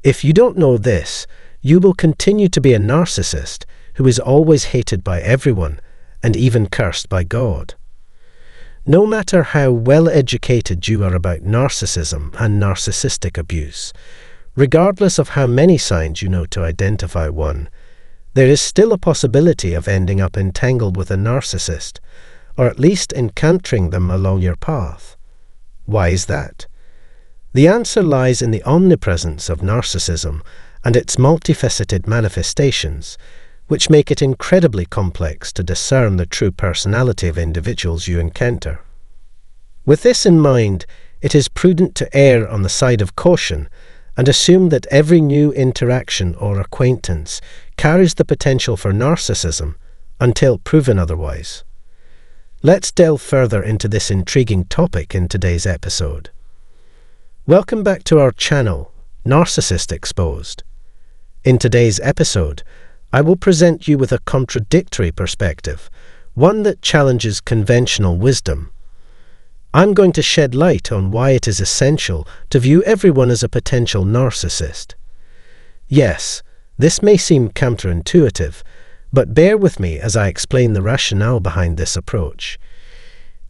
If you don't know this, you will continue to be a narcissist who is always hated by everyone and even cursed by God. No matter how well educated you are about narcissism and narcissistic abuse, regardless of how many signs you know to identify one, there is still a possibility of ending up entangled with a narcissist, or at least encountering them along your path. Why is that? The answer lies in the omnipresence of narcissism and its multifaceted manifestations, which make it incredibly complex to discern the true personality of individuals you encounter. With this in mind, it is prudent to err on the side of caution and assume that every new interaction or acquaintance carries the potential for narcissism until proven otherwise. Let's delve further into this intriguing topic in today's episode. Welcome back to our channel, Narcissist Exposed. In today's episode, I will present you with a contradictory perspective, one that challenges conventional wisdom. I'm going to shed light on why it is essential to view everyone as a potential narcissist. Yes, this may seem counterintuitive, but bear with me as I explain the rationale behind this approach.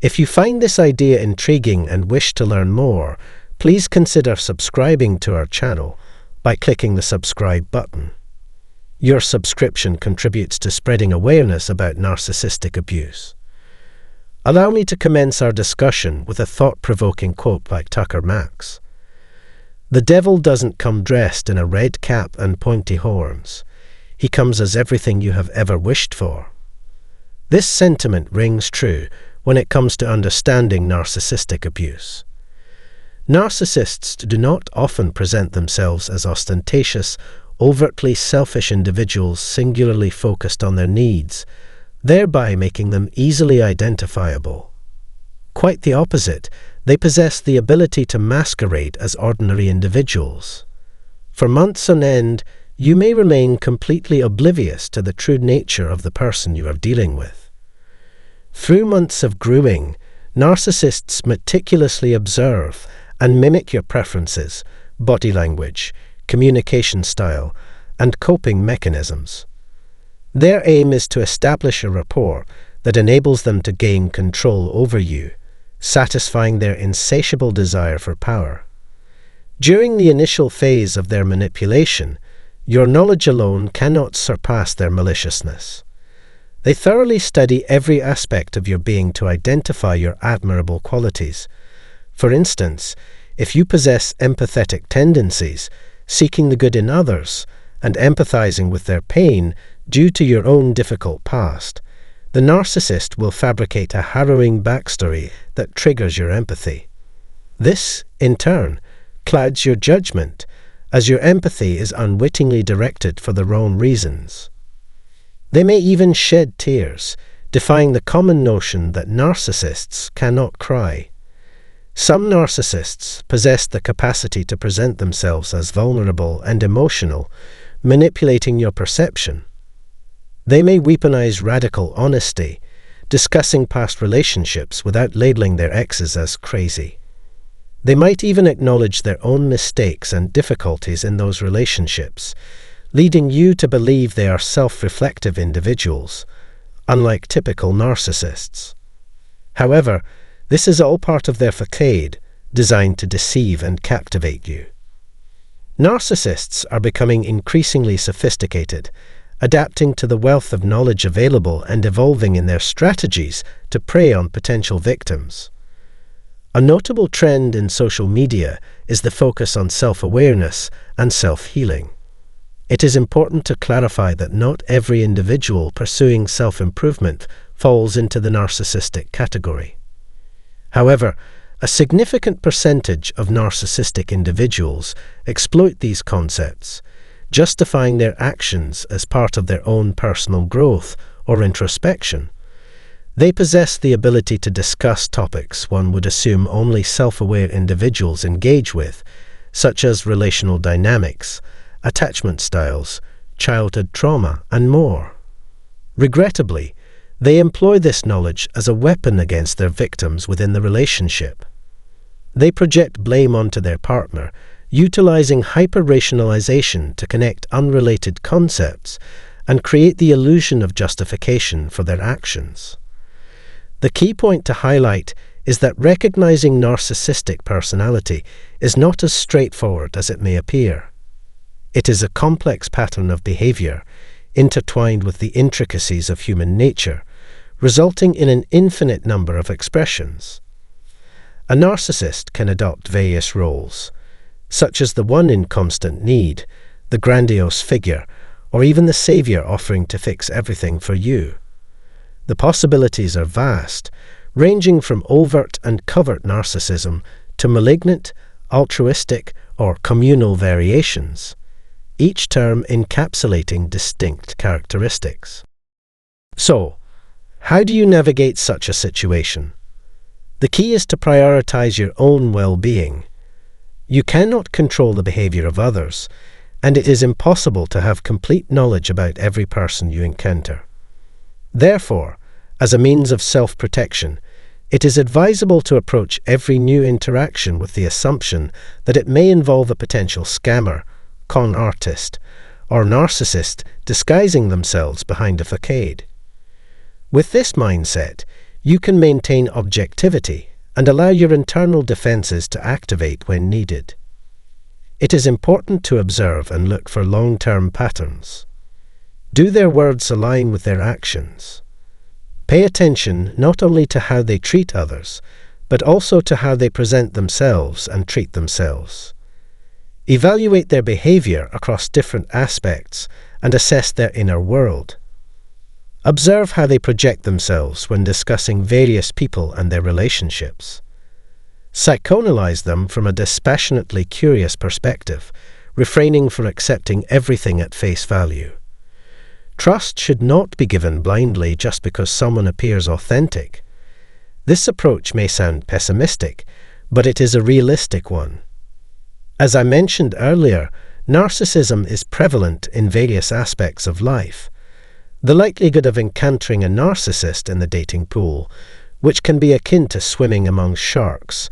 If you find this idea intriguing and wish to learn more, please consider subscribing to our channel by clicking the subscribe button. Your subscription contributes to spreading awareness about narcissistic abuse. Allow me to commence our discussion with a thought-provoking quote by Tucker Max. "The devil doesn't come dressed in a red cap and pointy horns. He comes as everything you have ever wished for." This sentiment rings true when it comes to understanding narcissistic abuse. Narcissists do not often present themselves as ostentatious, overtly selfish individuals singularly focused on their needs, thereby making them easily identifiable. Quite the opposite, they possess the ability to masquerade as ordinary individuals. For months on end, you may remain completely oblivious to the true nature of the person you are dealing with. Through months of grooming, narcissists meticulously observe and mimic your preferences, body language, communication style, and coping mechanisms. Their aim is to establish a rapport that enables them to gain control over you, satisfying their insatiable desire for power. During the initial phase of their manipulation, your knowledge alone cannot surpass their maliciousness. They thoroughly study every aspect of your being to identify your admirable qualities. For instance, if you possess empathetic tendencies, seeking the good in others, and empathizing with their pain due to your own difficult past, the narcissist will fabricate a harrowing backstory that triggers your empathy. This, in turn, clouds your judgment, as your empathy is unwittingly directed for the wrong reasons. They may even shed tears, defying the common notion that narcissists cannot cry. Some narcissists possess the capacity to present themselves as vulnerable and emotional, manipulating your perception. They may weaponize radical honesty, discussing past relationships without labeling their exes as crazy. They might even acknowledge their own mistakes and difficulties in those relationships, leading you to believe they are self-reflective individuals, unlike typical narcissists. However, this is all part of their facade, designed to deceive and captivate you. Narcissists are becoming increasingly sophisticated, adapting to the wealth of knowledge available and evolving in their strategies to prey on potential victims. A notable trend in social media is the focus on self-awareness and self-healing. It is important to clarify that not every individual pursuing self-improvement falls into the narcissistic category. However, a significant percentage of narcissistic individuals exploit these concepts, justifying their actions as part of their own personal growth or introspection. They possess the ability to discuss topics one would assume only self-aware individuals engage with, such as relational dynamics, attachment styles, childhood trauma, and more. Regrettably, they employ this knowledge as a weapon against their victims within the relationship. They project blame onto their partner, utilizing hyper-rationalization to connect unrelated concepts and create the illusion of justification for their actions. The key point to highlight is that recognizing narcissistic personality is not as straightforward as it may appear. It is a complex pattern of behavior, intertwined with the intricacies of human nature, resulting in an infinite number of expressions. A narcissist can adopt various roles, such as the one in constant need, the grandiose figure, or even the savior offering to fix everything for you. The possibilities are vast, ranging from overt and covert narcissism to malignant, altruistic, or communal variations, each term encapsulating distinct characteristics. So, how do you navigate such a situation? The key is to prioritize your own well-being. You cannot control the behavior of others, and it is impossible to have complete knowledge about every person you encounter. Therefore, as a means of self-protection, it is advisable to approach every new interaction with the assumption that it may involve a potential scammer, con artist, or narcissist disguising themselves behind a facade. With this mindset, you can maintain objectivity and allow your internal defenses to activate when needed. It is important to observe and look for long-term patterns. Do their words align with their actions? Pay attention not only to how they treat others, but also to how they present themselves and treat themselves. Evaluate their behavior across different aspects and assess their inner world. Observe how they project themselves when discussing various people and their relationships. Psychoanalyze them from a dispassionately curious perspective, refraining from accepting everything at face value. Trust should not be given blindly just because someone appears authentic. This approach may sound pessimistic, but it is a realistic one. As I mentioned earlier, narcissism is prevalent in various aspects of life. The likelihood of encountering a narcissist in the dating pool, which can be akin to swimming among sharks,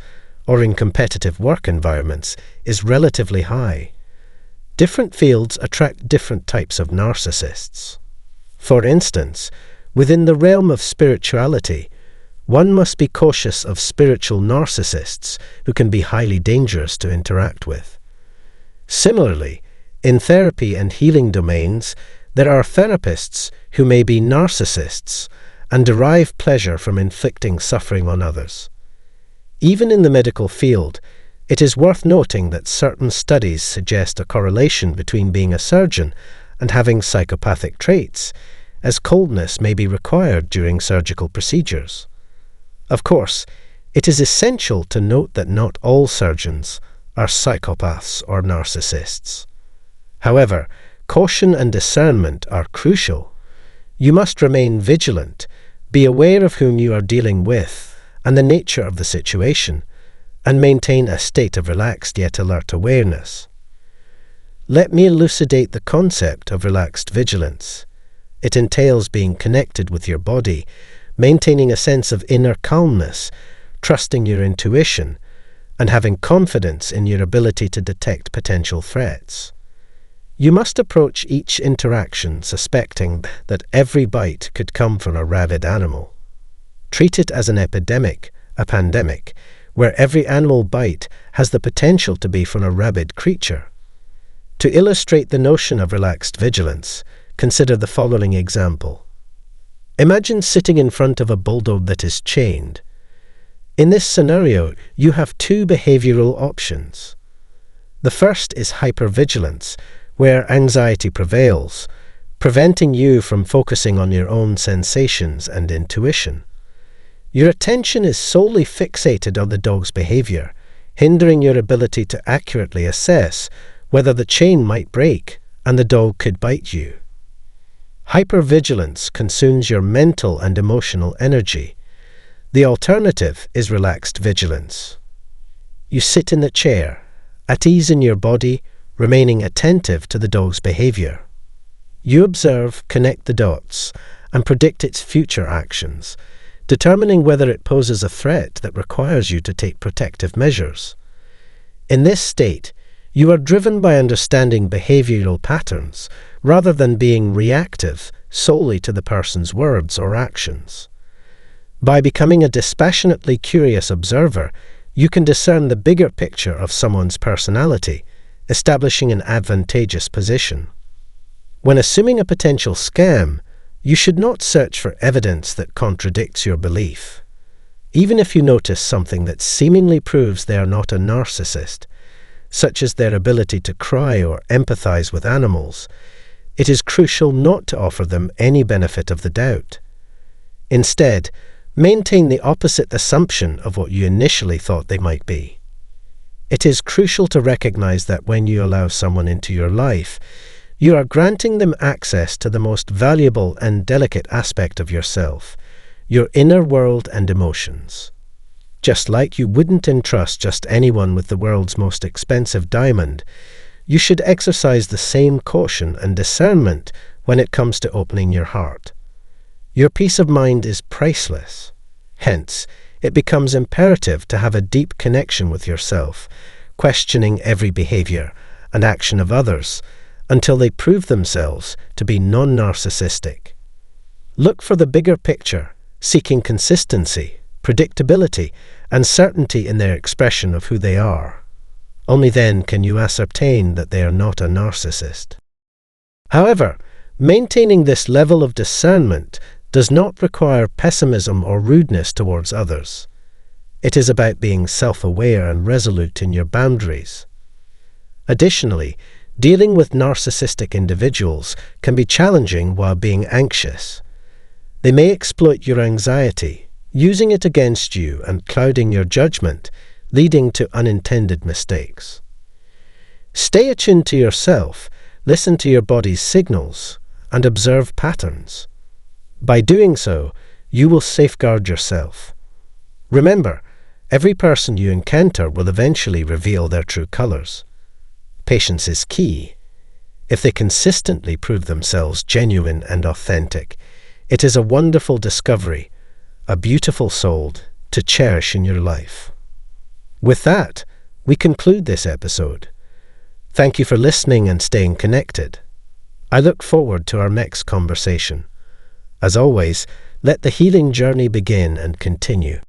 or in competitive work environments, is relatively high. Different fields attract different types of narcissists. For instance, within the realm of spirituality, one must be cautious of spiritual narcissists who can be highly dangerous to interact with. Similarly, in therapy and healing domains, there are therapists who may be narcissists and derive pleasure from inflicting suffering on others. Even in the medical field, it is worth noting that certain studies suggest a correlation between being a surgeon and having psychopathic traits, as coldness may be required during surgical procedures. Of course, it is essential to note that not all surgeons are psychopaths or narcissists. However, caution and discernment are crucial. You must remain vigilant, be aware of whom you are dealing with and the nature of the situation, and maintain a state of relaxed yet alert awareness. Let me elucidate the concept of relaxed vigilance. It entails being connected with your body, maintaining a sense of inner calmness, trusting your intuition, and having confidence in your ability to detect potential threats. You must approach each interaction suspecting that every bite could come from a rabid animal. Treat it as an epidemic, a pandemic, where every animal bite has the potential to be from a rabid creature. To illustrate the notion of relaxed vigilance, consider the following example. Imagine sitting in front of a bulldog that is chained. In this scenario, you have two behavioral options. The first is hypervigilance, where anxiety prevails, preventing you from focusing on your own sensations and intuition. Your attention is solely fixated on the dog's behavior, hindering your ability to accurately assess whether the chain might break and the dog could bite you. Hypervigilance consumes your mental and emotional energy. The alternative is relaxed vigilance. You sit in the chair, at ease in your body, remaining attentive to the dog's behavior. You observe, connect the dots, and predict its future actions, determining whether it poses a threat that requires you to take protective measures. In this state, You are driven by understanding behavioral patterns rather than being reactive solely to the person's words or actions. By becoming a dispassionately curious observer, you can discern the bigger picture of someone's personality, establishing an advantageous position. When assuming a potential scam, you should not search for evidence that contradicts your belief. Even if you notice something that seemingly proves they are not a narcissist, such as their ability to cry or empathize with animals, it is crucial not to offer them any benefit of the doubt. Instead, maintain the opposite assumption of what you initially thought they might be. It is crucial to recognize that when you allow someone into your life, you are granting them access to the most valuable and delicate aspect of yourself, your inner world and emotions. Just like you wouldn't entrust just anyone with the world's most expensive diamond, you should exercise the same caution and discernment when it comes to opening your heart. Your peace of mind is priceless. Hence, it becomes imperative to have a deep connection with yourself, questioning every behavior and action of others until they prove themselves to be non-narcissistic. Look for the bigger picture, seeking consistency, predictability, and certainty in their expression of who they are. Only then can you ascertain that they are not a narcissist. However, maintaining this level of discernment does not require pessimism or rudeness towards others. It is about being self-aware and resolute in your boundaries. Additionally, dealing with narcissistic individuals can be challenging while being anxious. They may exploit your anxiety, using it against you and clouding your judgment, leading to unintended mistakes. Stay attuned to yourself, listen to your body's signals, and observe patterns. By doing so, you will safeguard yourself. Remember, every person you encounter will eventually reveal their true colors. Patience is key. If they consistently prove themselves genuine and authentic, it is a wonderful discovery, a beautiful soul to cherish in your life. With that, we conclude this episode. Thank you for listening and staying connected. I look forward to our next conversation. As always, let the healing journey begin and continue.